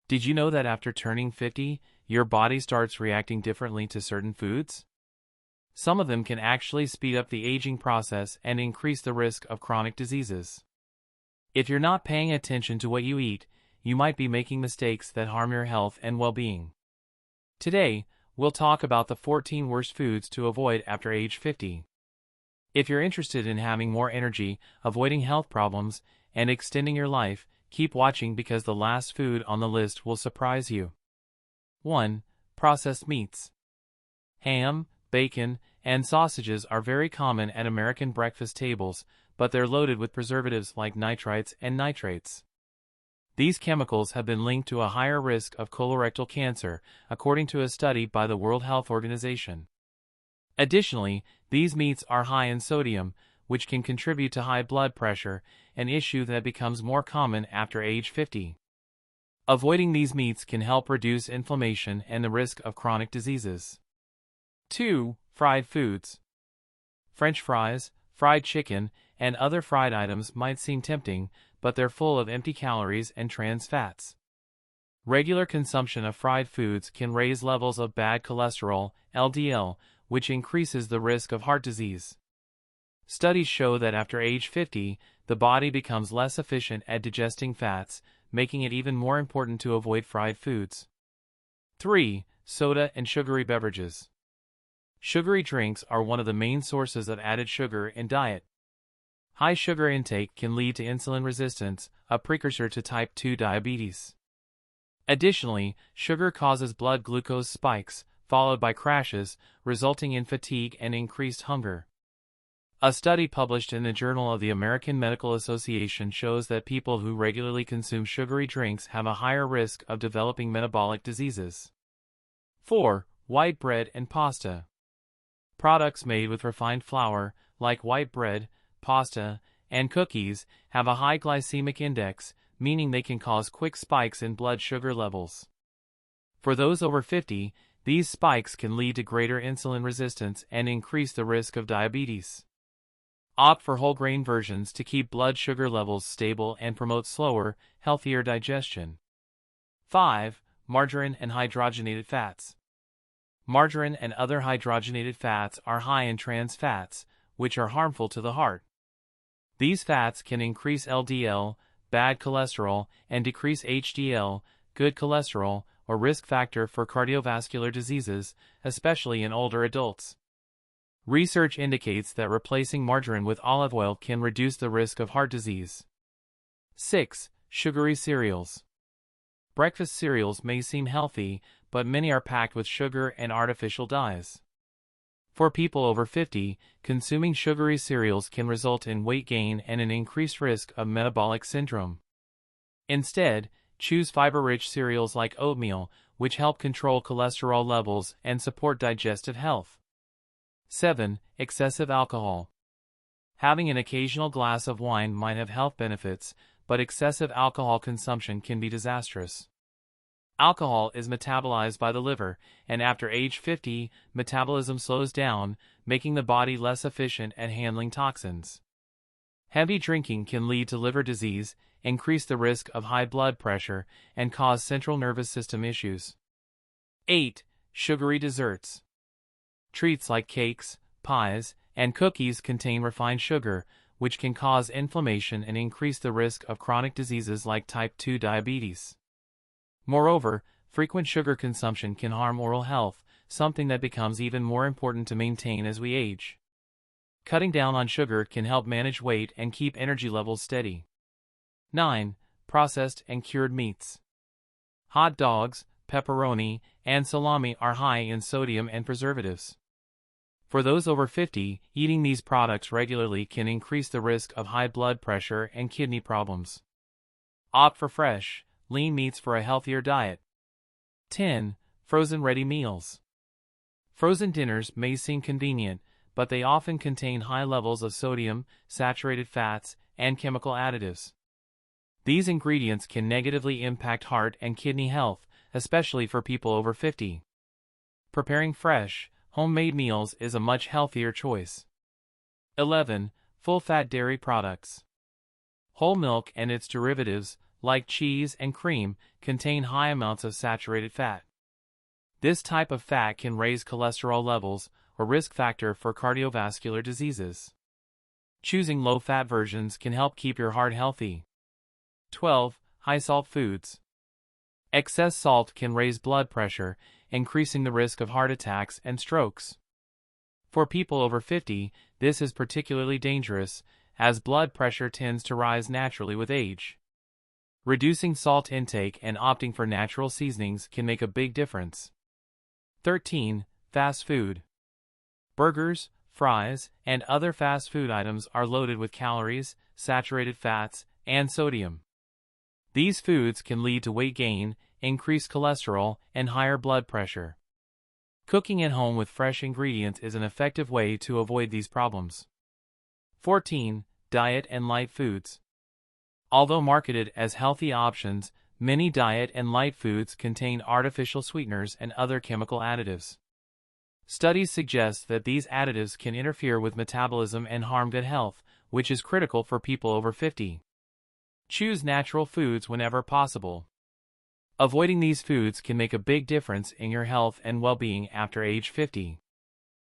Did you know that after turning 50, your body starts reacting differently to certain foods? Some of them can actually speed up the aging process and increase the risk of chronic diseases. If you're not paying attention to what you eat, you might be making mistakes that harm your health and well-being. Today, we'll talk about the 14 worst foods to avoid after age 50. If you're interested in having more energy, avoiding health problems, and extending your life, keep watching because the last food on the list will surprise you. 1. Processed meats. Ham, bacon, and sausages are very common at American breakfast tables, but they're loaded with preservatives like nitrites and nitrates. These chemicals have been linked to a higher risk of colorectal cancer, according to a study by the World Health Organization. Additionally, these meats are high in sodium, which can contribute to high blood pressure, an issue that becomes more common after age 50. Avoiding these meats can help reduce inflammation and the risk of chronic diseases. 2. Fried foods. French fries, fried chicken, and other fried items might seem tempting, but they're full of empty calories and trans fats. Regular consumption of fried foods can raise levels of bad cholesterol, LDL, which increases the risk of heart disease. Studies show that after age 50, the body becomes less efficient at digesting fats, making it even more important to avoid fried foods. 3. Soda and sugary beverages. Sugary drinks are one of the main sources of added sugar in diet. High sugar intake can lead to insulin resistance, a precursor to type 2 diabetes. Additionally, sugar causes blood glucose spikes, followed by crashes, resulting in fatigue and increased hunger. A study published in the Journal of the American Medical Association shows that people who regularly consume sugary drinks have a higher risk of developing metabolic diseases. 4. White bread and pasta. Products made with refined flour, like white bread, pasta, and cookies, have a high glycemic index, meaning they can cause quick spikes in blood sugar levels. For those over 50, these spikes can lead to greater insulin resistance and increase the risk of diabetes. Opt for whole grain versions to keep blood sugar levels stable and promote slower, healthier digestion. 5. Margarine and hydrogenated fats. Margarine and other hydrogenated fats are high in trans fats, which are harmful to the heart. These fats can increase LDL, bad cholesterol, and decrease HDL, good cholesterol, a risk factor for cardiovascular diseases, especially in older adults. Research indicates that replacing margarine with olive oil can reduce the risk of heart disease. 6. Sugary cereals. Breakfast cereals may seem healthy, but many are packed with sugar and artificial dyes. For people over 50, consuming sugary cereals can result in weight gain and an increased risk of metabolic syndrome. Instead, choose fiber-rich cereals like oatmeal, which help control cholesterol levels and support digestive health. 7. Excessive alcohol. Having an occasional glass of wine might have health benefits, but excessive alcohol consumption can be disastrous. Alcohol is metabolized by the liver, and after age 50, metabolism slows down, making the body less efficient at handling toxins. Heavy drinking can lead to liver disease, increase the risk of high blood pressure, and cause central nervous system issues. 8. Sugary desserts. Treats like cakes, pies, and cookies contain refined sugar, which can cause inflammation and increase the risk of chronic diseases like type 2 diabetes. Moreover, frequent sugar consumption can harm oral health, something that becomes even more important to maintain as we age. Cutting down on sugar can help manage weight and keep energy levels steady. 9. Processed and cured meats. Hot dogs, pepperoni, and salami are high in sodium and preservatives. For those over 50, eating these products regularly can increase the risk of high blood pressure and kidney problems. Opt for fresh, lean meats for a healthier diet. 10. Frozen ready meals. Frozen dinners may seem convenient, but they often contain high levels of sodium, saturated fats, and chemical additives. These ingredients can negatively impact heart and kidney health, especially for people over 50. Preparing fresh, homemade meals is a much healthier choice. 11. Full-fat dairy products. Whole milk and its derivatives, like cheese and cream, contain high amounts of saturated fat. This type of fat can raise cholesterol levels, a risk factor for cardiovascular diseases. Choosing low-fat versions can help keep your heart healthy. 12. High-salt foods. Excess salt can raise blood pressure, increasing the risk of heart attacks and strokes. For people over 50, this is particularly dangerous, as blood pressure tends to rise naturally with age. Reducing salt intake and opting for natural seasonings can make a big difference. 13. Fast food. Burgers, fries, and other fast food items are loaded with calories, saturated fats, and sodium. These foods can lead to weight gain, increased cholesterol, and higher blood pressure. Cooking at home with fresh ingredients is an effective way to avoid these problems. 14. Diet and light foods. Although marketed as healthy options, many diet and light foods contain artificial sweeteners and other chemical additives. Studies suggest that these additives can interfere with metabolism and harm gut health, which is critical for people over 50. Choose natural foods whenever possible. Avoiding these foods can make a big difference in your health and well-being after age 50.